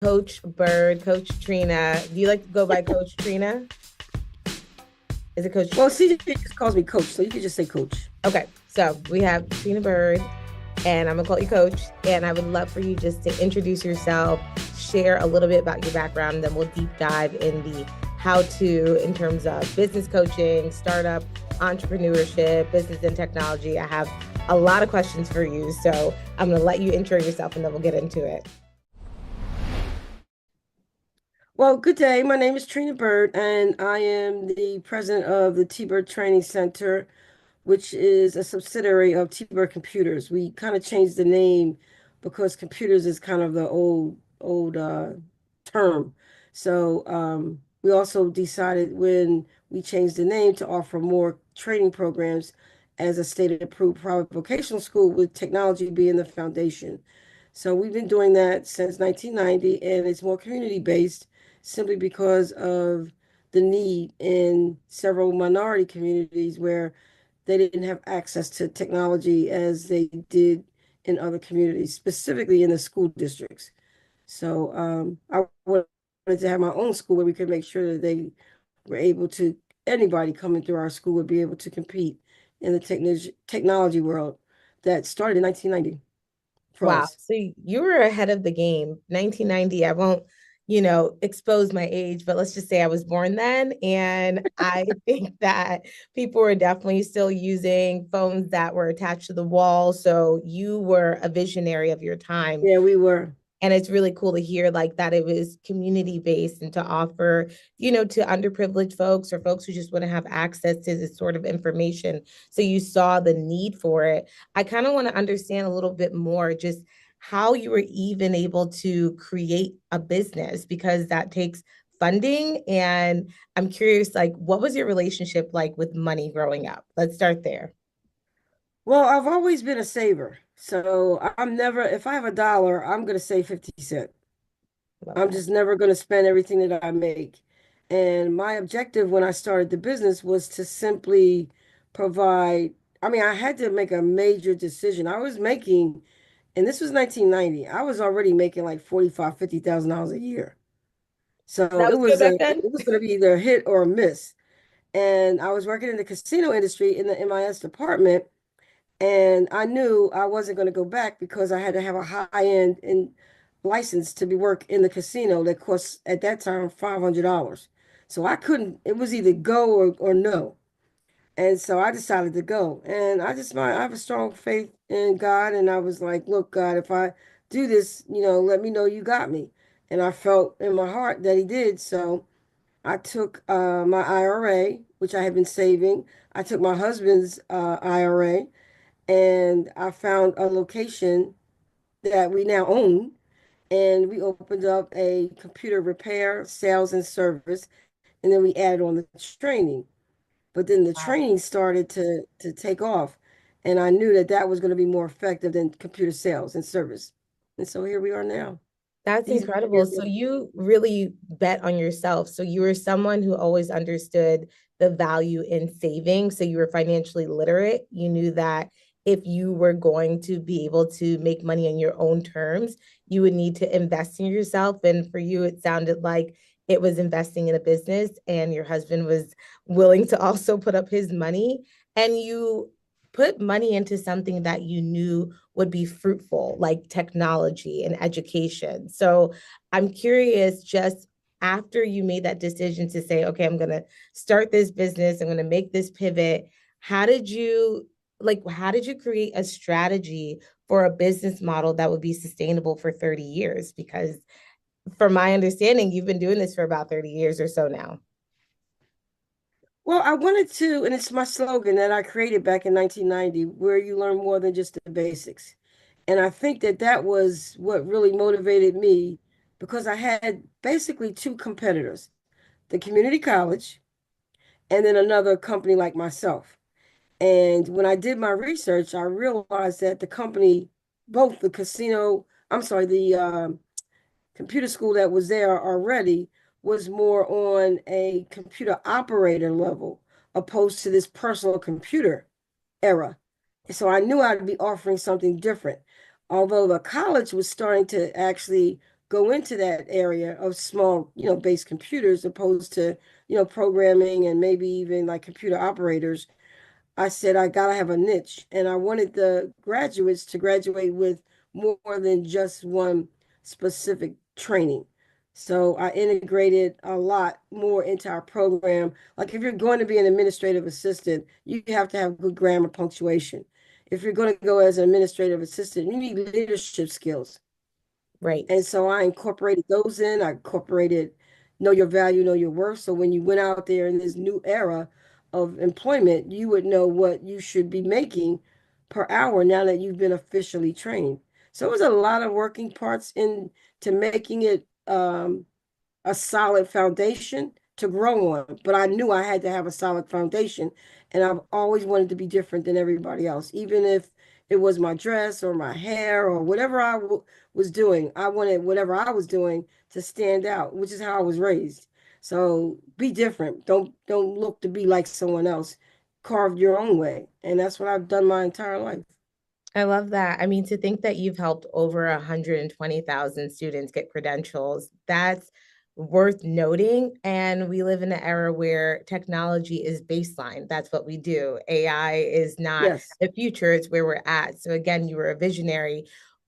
Coach Byrd, Coach Trina. Do you like to go by Coach Trina? Is it Coach? Well, CJ just calls me coach, so you can just say coach. Okay, so we have Trina Byrd, and I'm gonna call you Coach. And I would love for you just to introduce yourself, share a little bit about your background, and then we'll deep dive in the how to in terms of business coaching, startup, entrepreneurship, business and technology. I have a lot of questions for you, so I'm gonna let you intro yourself, and then we'll get into it. Well, good day. My name is Trina Byrd, and I am the president of the T-Byrd Training Center, which is a subsidiary of T-Byrd Computers. We kind of changed the name because computers is kind of the old term. So we also decided when we changed the name to offer more training programs as a state-approved private vocational school with technology being the foundation. So we've been doing that since 1990, and it's more community-based simply because of the need in several minority communities where they didn't have access to technology as they did in other communities, specifically in the school districts. So I wanted to have my own school where we could make sure that they were able to, anybody coming through our school would be able to compete in the technology world that started in 1990 for Wow. us. So you were ahead of the game. 1990, I won't, expose my age, but let's just say I was born then. And I think that people were definitely still using phones that were attached to the wall. So you were a visionary of your time. Yeah, we were. And it's really cool to hear like that it was community based and to offer, to underprivileged folks or folks who just want to have access to this sort of information. So you saw the need for it. I kind of want to understand a little bit more just how you were even able to create a business because that takes funding. And I'm curious, like, what was your relationship like with money growing up? Let's start there. Well, I've always been a saver. So I'm never, if I have a dollar, I'm going to save 50 cents. Love I'm that. just never going to spend everything that I make. And my objective when I started the business was to simply provide, I mean, I had to make a major decision. I was making, and this was 1990, I was already making like 45, $50,000 a year. So That it was good was back then? it was going to be either a hit or a miss. And I was working in the casino industry in the MIS department. And I knew I wasn't going to go back because I had to have a high-end and license to be work in the casino that cost at that time $500. So I couldn't, it was either go or no. And so I decided to go. And I have a strong faith in God. And I was like, look, God, if I do this, let me know you got me. And I felt in my heart that he did. So I took my IRA, which I had been saving. I took my husband's IRA and I found a location that we now own, and we opened up a computer repair, sales, and service, and then we added on the training. But then the Wow. training started to take off, and I knew that that was going to be more effective than computer sales and service. And so here we are now. That's These incredible. years So you really bet on yourself. So you were someone who always understood the value in saving. So you were financially literate. You knew that if you were going to be able to make money on your own terms, you would need to invest in yourself. And for you, it sounded like it was investing in a business, and your husband was willing to also put up his money. And you put money into something that you knew would be fruitful, like technology and education. So I'm curious, just after you made that decision to say, okay, I'm going to start this business, I'm going to make this pivot, how did you how did you create a strategy for a business model that would be sustainable for 30 years? Because from my understanding, you've been doing this for about 30 years or so now. Well, I wanted to, and it's my slogan that I created back in 1990, where you learn more than just the basics. And I think that that was what really motivated me because I had basically two competitors, the community college and then another company like myself. And when I did my research, I realized that the company, both the casino, I'm sorry, the computer school that was there already was more on a computer operator level opposed to this personal computer era. So I knew I'd be offering something different. Although the college was starting to actually go into that area of small, base computers opposed to, programming and maybe even like computer operators. I said I gotta have a niche, and I wanted the graduates to graduate with more than just one specific training. So I integrated a lot more into our program. Like if you're going to be an administrative assistant, you have to have good grammar punctuation. If you're going to go as an administrative assistant, you need leadership skills. Right. And so I incorporated those in. I incorporated know your value, know your worth. So when you went out there in this new era of employment, you would know what you should be making per hour now that you've been officially trained. So it was a lot of working parts into making it a solid foundation to grow on. But I knew I had to have a solid foundation. And I've always wanted to be different than everybody else, even if it was my dress or my hair or whatever was doing. I wanted whatever I was doing to stand out, which is how I was raised. So be different. Don't look to be like someone else. Carve your own way. And that's what I've done my entire life. I love that. I mean, to think that you've helped over 120,000 students get credentials, that's worth noting. And we live in an era where technology is baseline. That's what we do. AI is not Yes. the future, it's where we're at. So, again, you were a visionary.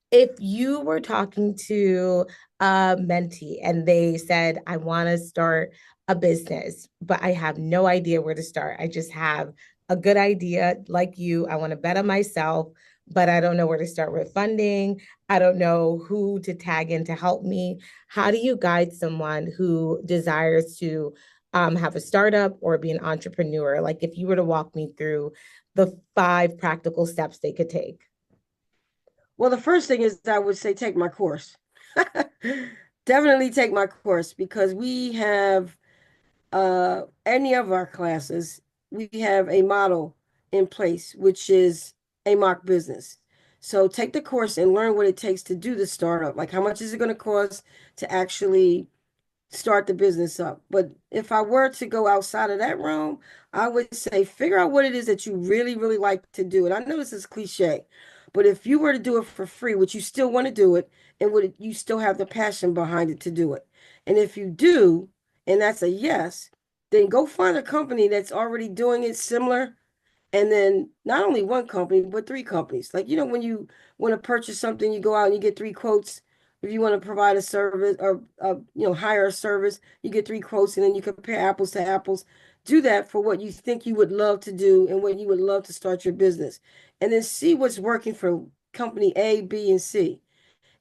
If you were talking to a mentee and they said, I want to start a business, but I have no idea where to start. I just have a good idea like you. I want to bet on myself, but I don't know where to start with funding. I don't know who to tag in to help me. How do you guide someone who desires to have a startup or be an entrepreneur? Like if you were to walk me through the 5 practical steps they could take. Well, the first thing is I would say take my course. Definitely take my course because we have any of our classes, we have a model in place, which is a mock business. So take the course and learn what it takes to do the startup. Like how much is it going to cost to actually start the business up. But if I were to go outside of that realm, I would say figure out what it is that you really, really like to do. And I know this is cliche, but if you were to do it for free, would you still want to do it? And would you still have the passion behind it to do it? And if you do, and that's a yes, then go find a company that's already doing it similar and then not only one company, but 3 companies. Like, when you want to purchase something, you go out and you get 3 quotes. If you want to provide a service or, hire a service, you get 3 quotes and then you compare apples to apples. Do that for what you think you would love to do and what you would love to start your business. And then see what's working for company A, B, and C.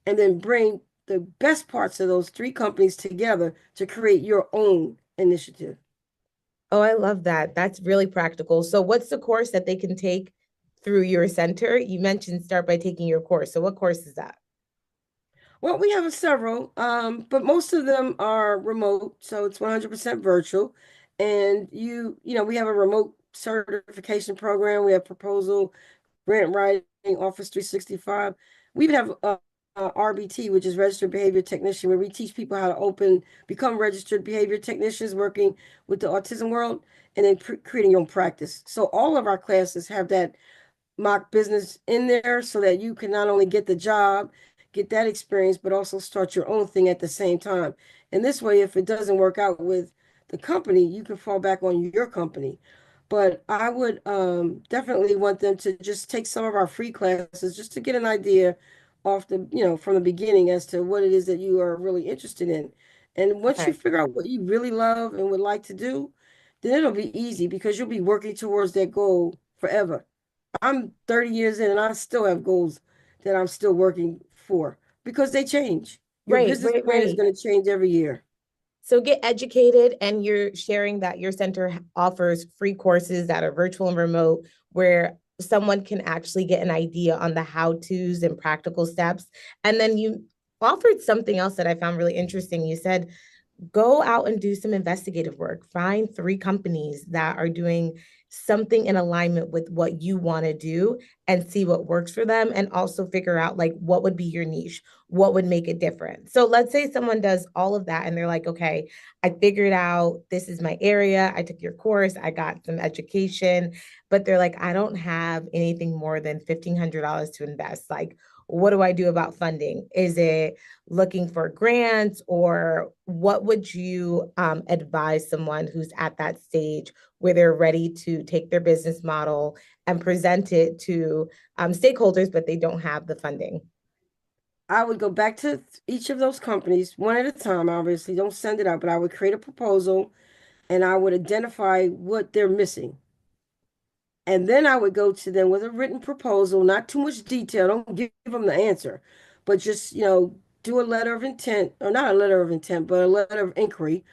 And then bring the best parts of those 3 companies together to create your own initiative. Oh, I love that. That's really practical. So, what's the course that they can take through your center? You mentioned start by taking your course. So, what course is that? Well, we have several, but most of them are remote, so it's 100% virtual. And we have a remote certification program. We have proposal, grant writing, Office 365. We even have RBT, which is Registered Behavior Technician, where we teach people how to become registered behavior technicians working with the autism world and then creating your own practice. So all of our classes have that mock business in there so that you can not only get the job, get that experience, but also start your own thing at the same time. And this way, if it doesn't work out with the company, you can fall back on your company. But I would definitely want them to just take some of our free classes just to get an idea from the beginning as to what it is that you are really interested in. And once you Okay. figure out what you really love and would like to do, then it'll be easy because you'll be working towards that goal forever. I'm 30 years in and I still have goals that I'm still working for because they change. Your Right, business right, plan is right. going to change every year. So get educated, and you're sharing that your center offers free courses that are virtual and remote where someone can actually get an idea on the how to's and practical steps. And then you offered something else that I found really interesting. You said go out and do some investigative work. Find 3 companies that are doing something in alignment with what you want to do and see what works for them, and also figure out like what would be your niche, what would make it different. So let's say someone does all of that and they're like, okay, I figured out this is my area. I took your course, I got some education, but they're like, I don't have anything more than $1,500 to invest. Like, what do I do about funding? Is it looking for grants, or what would you advise someone who's at that stage where they're ready to take their business model and present it to stakeholders, but they don't have the funding? I would go back to each of those companies one at a time, obviously. Don't send it out, but I would create a proposal and I would identify what they're missing. And then I would go to them with a written proposal, not too much detail. Don't give them the answer, but just, do a letter of intent, or not a letter of intent, but a letter of inquiry,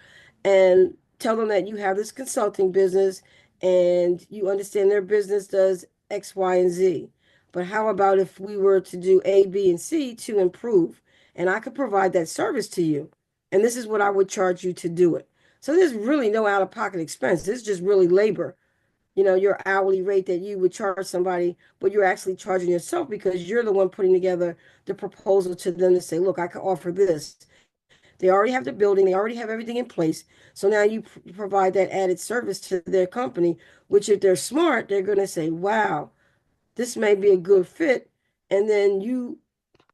and tell them that you have this consulting business and you understand their business does X, Y, and Z. But how about if we were to do A, B, and C to improve? And I could provide that service to you. And this is what I would charge you to do it. So there's really no out-of-pocket expense. This is just really labor, your hourly rate that you would charge somebody, but you're actually charging yourself because you're the one putting together the proposal to them to say, look, I can offer this. They already have the building, they already have everything in place. So now you provide that added service to their company, which if they're smart, they're going to say, wow, this may be a good fit. And then you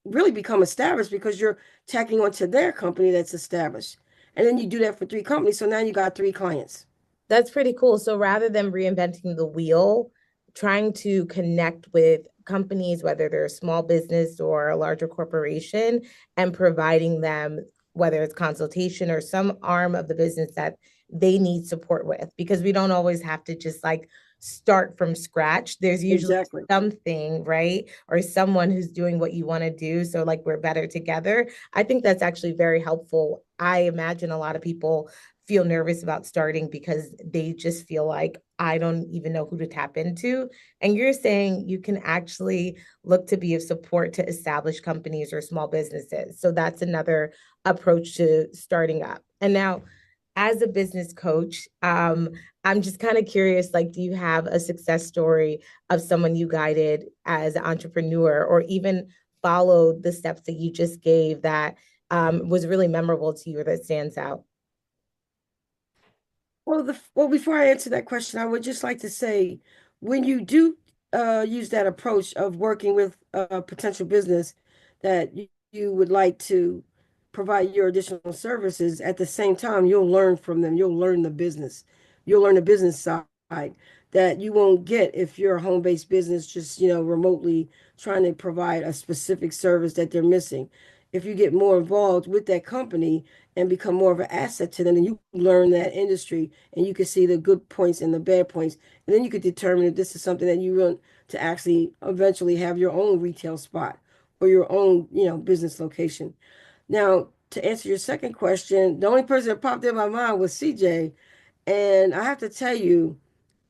really become established because you're tacking onto their company that's established. And then you do that for three companies. So now you got three clients. That's pretty cool. So rather than reinventing the wheel, trying to connect with companies, whether they're a small business or a larger corporation, and providing them, whether it's consultation or some arm of the business that they need support with, because we don't always have to just like start from scratch. There's usually Exactly. something, right? Or someone who's doing what you want to do. So, like, we're better together. I think that's actually very helpful. I imagine a lot of people feel nervous about starting because they just feel like I don't even know who to tap into. And you're saying you can actually look to be of support to established companies or small businesses. So that's another approach to starting up. And now, as a business coach, I'm just kind of curious, like, do you have a success story of someone you guided as an entrepreneur, or even followed the steps that you just gave that was really memorable to you or that stands out? Well, before I answer that question, I would just like to say, when you do use that approach of working with a potential business that you would like to provide your additional services, at the same time, you'll learn from them. You'll learn the business. You'll learn the business side that you won't get if you're a home-based business, just, remotely trying to provide a specific service that they're missing. If you get more involved with that company and become more of an asset to them, and you learn that industry and you can see the good points and the bad points. And then you could determine if this is something that you want to actually eventually have your own retail spot or your own, business location. Now, to answer your second question, the only person that popped in my mind was CJ. And I have to tell you,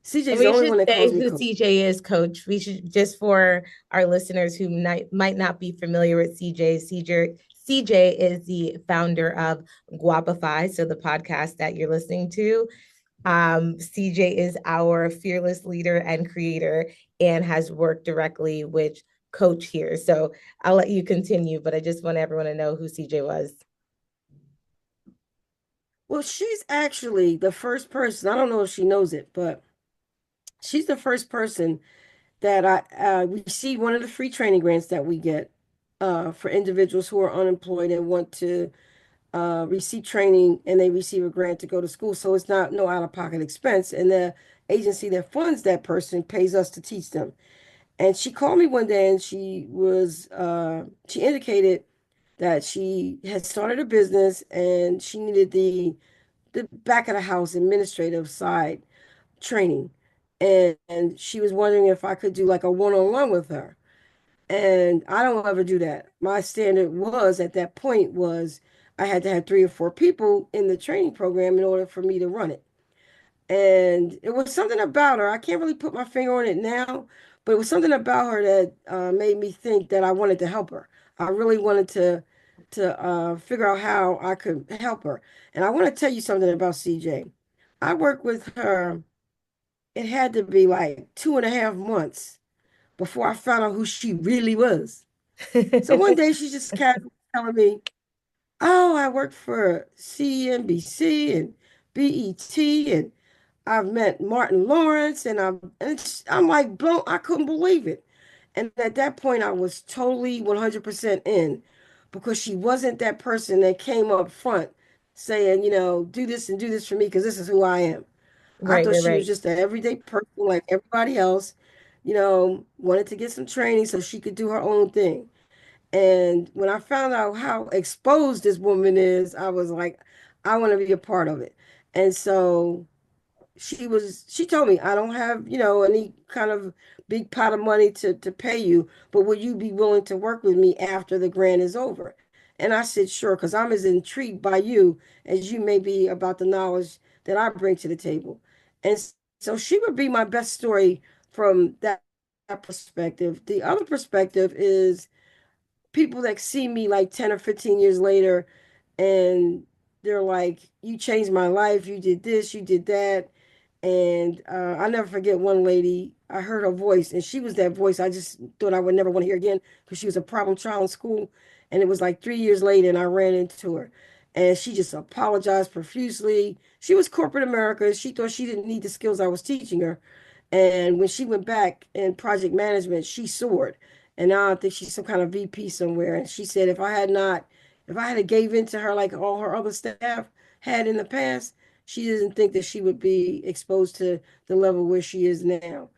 And CJ's the we only should one that say calls me who coach. CJ is, Coach. We should, just for our listeners who might not be familiar with CJ. CJ is the founder of Guapify, so the podcast that you're listening to. CJ is our fearless leader and creator, and has worked directly with Coach here. So I'll let you continue, but I just want everyone to know who CJ was. Well, she's actually the first person, I don't know if she knows it, but she's the first person that I received one of the free training grants that we get for individuals who are unemployed and want to receive training, and they receive a grant to go to school. So it's not no out-of-pocket expense. And the agency that funds that person pays us to teach them. And she called me one day and she indicated that she had started a business and she needed the back of the house administrative side training. And she was wondering if I could do like a one-on-one with her. And I don't ever do that. My standard was at that point was I had to have three or four people in the training program in order for me to run it. And it was something about her. I can't really put my finger on it now, but it was something about her that made me think that I wanted to help her. I really wanted to figure out how I could help her. And I want to tell you something about CJ. I worked with her. It had to be like 2.5 months before I found out who she really was. So one day she just casually telling me, "Oh, I work for CNBC and BET, and I've met Martin Lawrence, and I'm like blown. I couldn't believe it." And at that point, I was totally 100% in because she wasn't that person that came up front saying, do this and do this for me because this is who I am. I Right, thought right, she was right. just an everyday person like everybody else, wanted to get some training so she could do her own thing. And when I found out how exposed this woman is, I was like, I want to be a part of it. And so she told me, I don't have, any kind of big pot of money to pay you, but would you be willing to work with me after the grant is over? And I said, sure, because I'm as intrigued by you as you may be about the knowledge that I bring to the table. And so she would be my best story from that perspective. The other perspective is people that see me like 10 or 15 years later and they're like, you changed my life, you did this, you did that. And I never forget one lady, I heard her voice, and she was that voice I just thought I would never want to hear again because she was a problem child in school. And it was like 3 years later, and I ran into her. And she just apologized profusely. She was corporate America. She thought she didn't need the skills I was teaching her. And when she went back in project management, she soared. And now I think she's some kind of VP somewhere. And she said, if I had gave in to her like all her other staff had in the past, she doesn't think that she would be exposed to the level where she is now.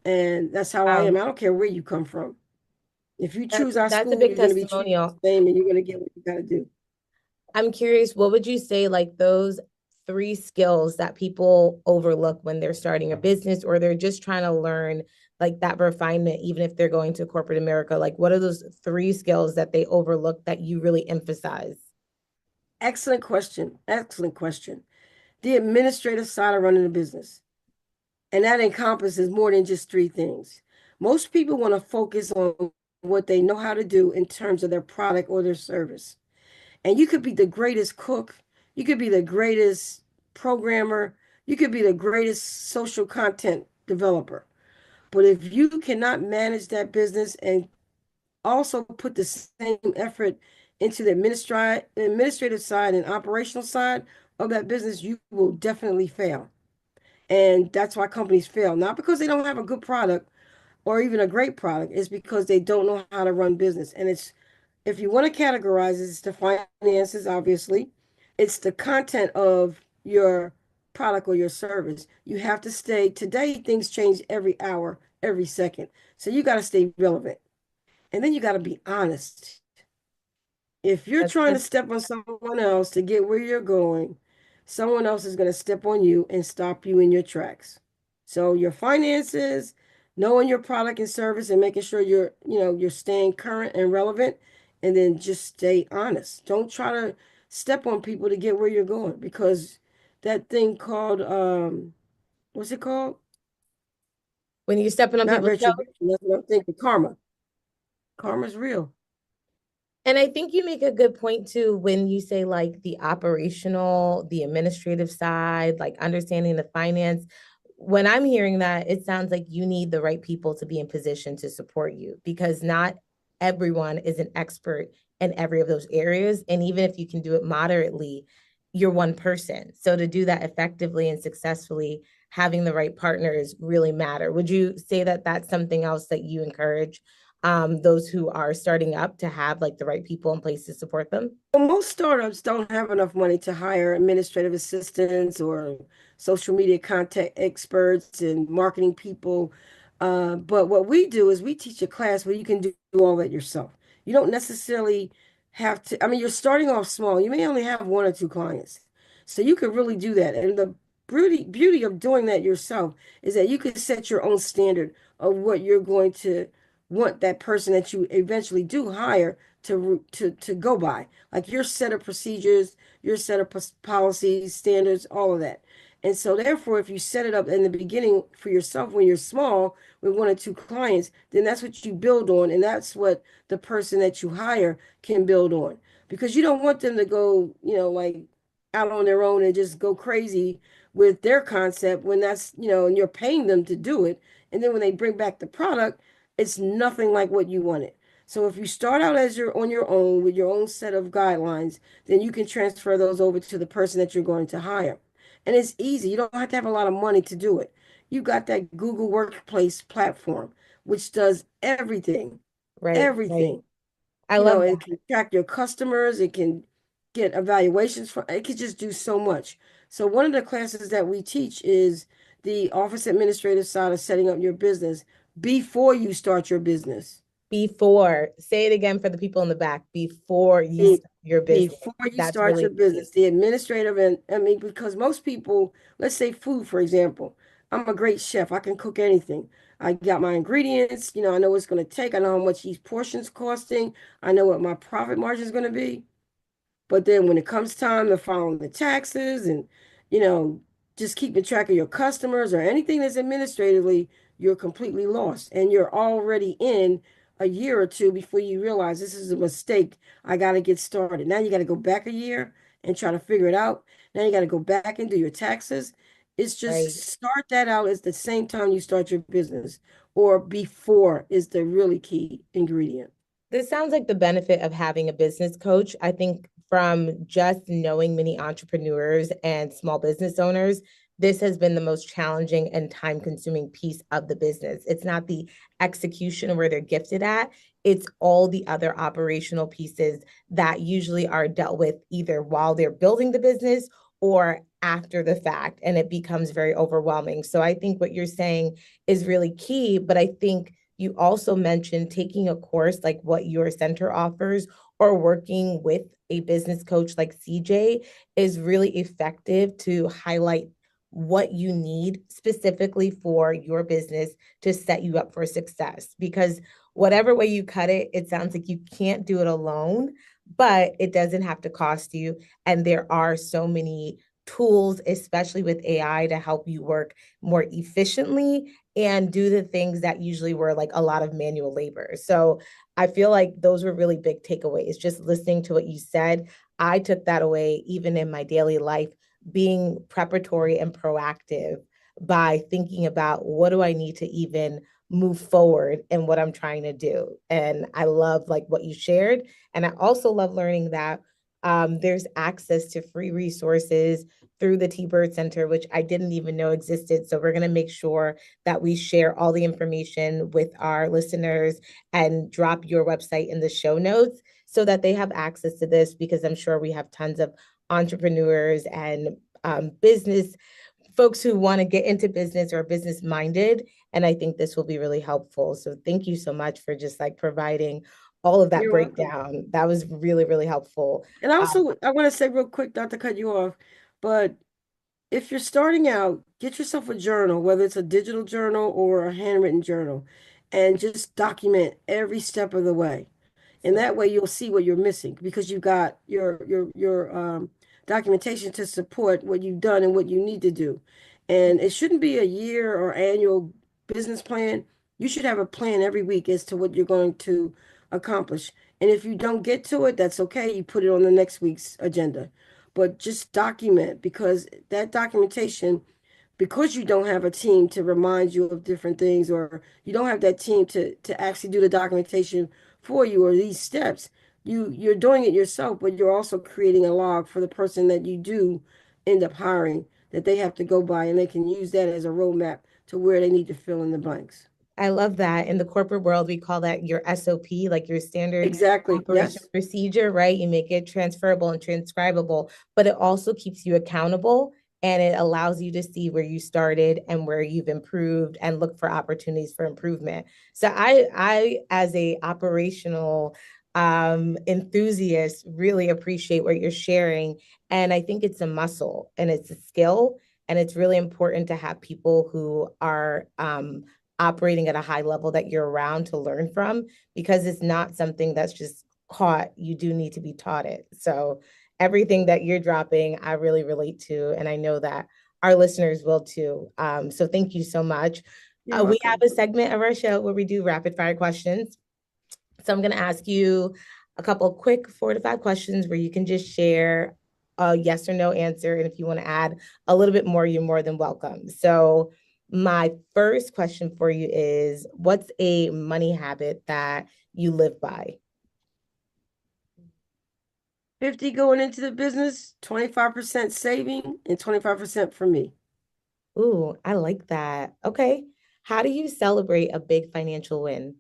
And that's how I am. Wow. I don't care where you come from. If you choose our That's a school, big you're going to be treated testimonial. the same and you're going to get what you got to do. I'm curious, what would you say like those three skills that people overlook when they're starting a business or they're just trying to learn like that refinement, even if they're going to corporate America? Like, what are those three skills that they overlook that you really emphasize? Excellent question. Excellent question. The administrative side of running a business. And that encompasses more than just three things. Most people want to focus on what they know how to do in terms of their product or their service. And you could be the greatest cook, you could be the greatest programmer, you could be the greatest social content developer. But if you cannot manage that business and also put the same effort into the administrative side and operational side of that business, you will definitely fail. And that's why companies fail, not because they don't have a good product or even a great product, it's because they don't know how to run business. And it's, if you want to categorize it, it's the finances, obviously. It's the content of your product or your service. You have to stay, today, things change every hour, every second. So you got to stay relevant. And then you got to be honest. If you're That's trying to good. step on someone else to get where you're going, someone else is going to step on you and stop you in your tracks. So your finances, knowing your product and service and making sure you're staying current and relevant, and then just stay honest. Don't try to step on people to get where you're going because that thing called what's it called? When you're stepping on Not people's toes. retribution. That's what I'm thinking. Karma. Karma's real. And I think you make a good point too when you say like the operational, the administrative side, like understanding the finance. When I'm hearing that, it sounds like you need the right people to be in position to support you because not everyone is an expert in every of those areas. And even if you can do it moderately, you're one person. So to do that effectively and successfully, having the right partners really matter. Would you say that that's something else that you encourage those who are starting up to have like the right people in place to support them? Well, most startups don't have enough money to hire administrative assistants or social media content experts and marketing people. But what we do is we teach a class where you can do all that yourself. You don't necessarily have to, I mean, you're starting off small. You may only have one or two clients. So you could really do that. And the beauty of doing that yourself is that you can set your own standard of what you're going to want that person that you eventually do hire to go by, like your set of procedures, your set of policies, standards, all of that. And so therefore, if you set it up in the beginning for yourself when you're small with one or two clients, then that's what you build on. And that's what the person that you hire can build on. Because you don't want them to go, like out on their own and just go crazy with their concept when that's, and you're paying them to do it. And then when they bring back the product, it's nothing like what you wanted. So if you start out as you're on your own with your own set of guidelines, then you can transfer those over to the person that you're going to hire. And it's easy. You don't have to have a lot of money to do it. You got that Google Workplace platform which does everything, Right, right. everything. I love It that. can track your customers, it can get evaluations from, it can just do so much. So one of the classes that we teach is the office administrative side of setting up your business before you start your business. Before, say it again for the people in the back, before you Be- start your business. Before you That's start really your key. business, the administrative, and I mean, because most people, let's say food, for example, I'm a great chef. I can cook anything. I got my ingredients, I know what it's going to take. I know how much each portion's costing. I know what my profit margin is going to be. But then when it comes time to filing the taxes and, you know, just keeping track of your customers or anything that's administratively, you're completely lost. And you're already in a year or two before you realize this is a mistake. I got to get started. Now you got to go back a year and try to figure it out. Now you got to go back and do your taxes. It's just Right. start that out at the same time you start your business or before is the really key ingredient. This sounds like the benefit of having a business coach. I think from just knowing many entrepreneurs and small business owners, this has been the most challenging and time consuming piece of the business. It's not the execution where they're gifted at, it's all the other operational pieces that usually are dealt with either while they're building the business or after the fact. And it becomes very overwhelming. So I think what you're saying is really key. But I think you also mentioned taking a course like what your center offers or working with a business coach like CJ is really effective to highlight what you need specifically for your business to set you up for success. Because whatever way you cut it, it sounds like you can't do it alone, but it doesn't have to cost you. And there are so many tools, especially with AI, to help you work more efficiently and do the things that usually were like a lot of manual labor. So I feel like those were really big takeaways. Just listening to what you said, I took that away even in my daily life, being preparatory and proactive by thinking about what do I need to even move forward in what I'm trying to do. And I love like what you shared. And I also love learning that there's access to free resources through the T-Byrd Center, which I didn't even know existed. So we're going to make sure that we share all the information with our listeners and drop your website in the show notes so that they have access to this, because I'm sure we have tons of entrepreneurs and business folks who want to get into business or business minded. And I think this will be really helpful. So thank you so much for just like providing all of that You're welcome. breakdown. That was really, really helpful. And Um, also, I want to say real quick, not to cut you off, but if you're starting out, get yourself a journal, whether it's a digital journal or a handwritten journal, and just document every step of the way. And so that way you'll see what you're missing because you got your documentation to support what you've done and what you need to do. And it shouldn't be a year or annual business plan. You should have a plan every week as to what you're going to accomplish. And if you don't get to it, that's okay. You put it on the next week's agenda. But just document because that documentation, because you don't have a team to remind you of different things, or you don't have that team to actually do the documentation for you or these steps, you're doing it yourself, but you're also creating a log for the person that you do end up hiring that they have to go by, and they can use that as a roadmap to where they need to fill in the blanks. I love that. In the corporate world, we call that your SOP, like your standard Exactly. operation Yes. procedure, right? You make it transferable and transcribable, but it also keeps you accountable and it allows you to see where you started and where you've improved and look for opportunities for improvement. So I as a operational enthusiast really appreciate what you're sharing. And I think it's a muscle and it's a skill. And it's really important to have people who are operating at a high level that you're around to learn from, because it's not something that's just caught. You do need to be taught it. So everything that you're dropping, I really relate to. And I know that our listeners will too. So thank you so much. You're We have welcome. a segment of our show where we do rapid fire questions. So I'm going to ask you a couple quick 4 to 5 questions where you can just share a yes or no answer. And if you want to add a little bit more, you're more than welcome. So my first question for you is, what's a money habit that you live by? 50 going into the business, 25% saving, and 25% for me. Ooh, I like that. Okay. How do you celebrate a big financial win?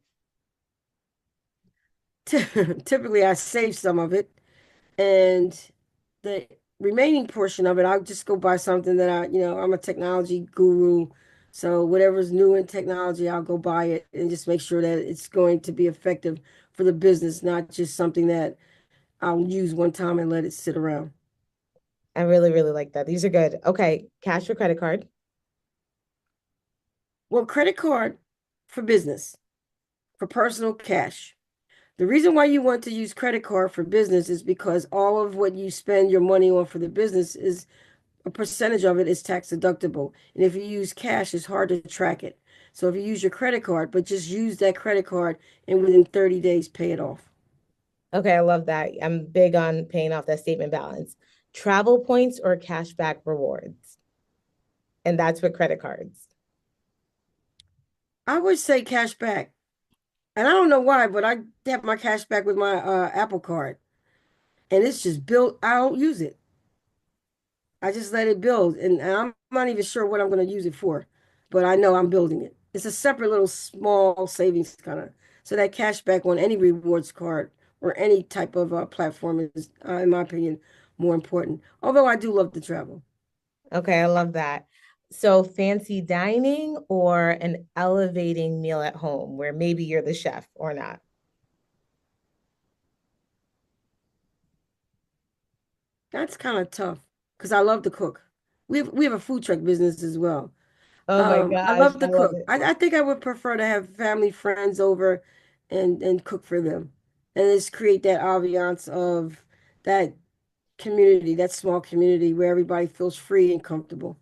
Typically, I save some of it, and the remaining portion of it, I'll just go buy something that I'm a technology guru. So whatever's new in technology, I'll go buy it and just make sure that it's going to be effective for the business, not just something that I'll use one time and let it sit around. I really, really like that. These are good. Okay, cash or credit card? Well, credit card for business, for personal cash. The reason why you want to use credit card for business is because all of what you spend your money on for the business is a percentage of it is tax deductible. And if you use cash, it's hard to track it. So if you use your credit card, but just use that credit card and within 30 days pay it off. Okay, I love that. I'm big on paying off that statement balance. Travel points or cashback rewards? And that's with credit cards. I would say cash back. And I don't know why, but I have my cash back with my Apple card. And it's just built. I don't use it. I just let it build. And I'm not even sure what I'm going to use it for, but I know I'm building it. It's a separate little small savings kind of. So that cash back on any rewards card or any type of platform is, in my opinion, more important. Although I do love to travel. Okay, I love that. So fancy dining or an elevating meal at home where maybe you're the chef or not? That's kind of tough because I love to cook. We have a food truck business as well. Oh my I gosh, love I to love cook. it. I think I would prefer to have family friends over and cook for them. And just create that ambiance of that community, that small community where everybody feels free and comfortable.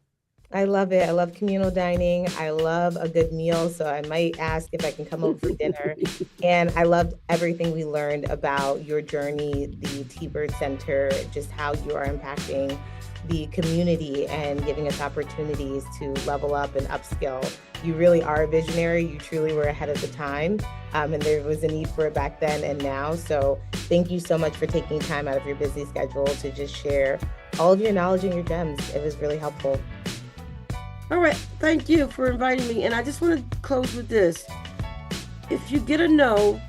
I love it. I love communal dining. I love a good meal. So I might ask if I can come over for dinner. And I loved everything we learned about your journey, the T-Byrd Center, just how you are impacting the community and giving us opportunities to level up and upskill. You really are a visionary. You truly were ahead of the time. And there was a need for it back then and now. So thank you so much for taking time out of your busy schedule to just share all of your knowledge and your gems. It was really helpful. All right, thank you for inviting me. And I just want to close with this. If you get a no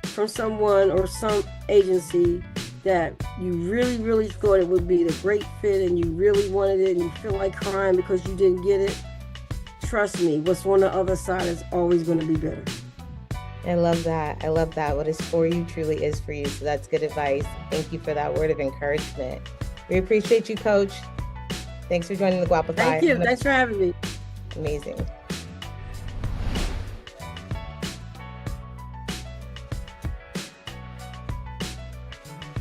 from someone or some agency that you really, really thought it would be the great fit and you really wanted it and you feel like crying because you didn't get it, trust me, what's on the other side is always going to be better. I love that. I love that. What is for you truly is for you. So that's good advice. Thank you for that word of encouragement. We appreciate you, Coach. Thanks for joining the Guapify. Thank you. Thanks for having me. Amazing.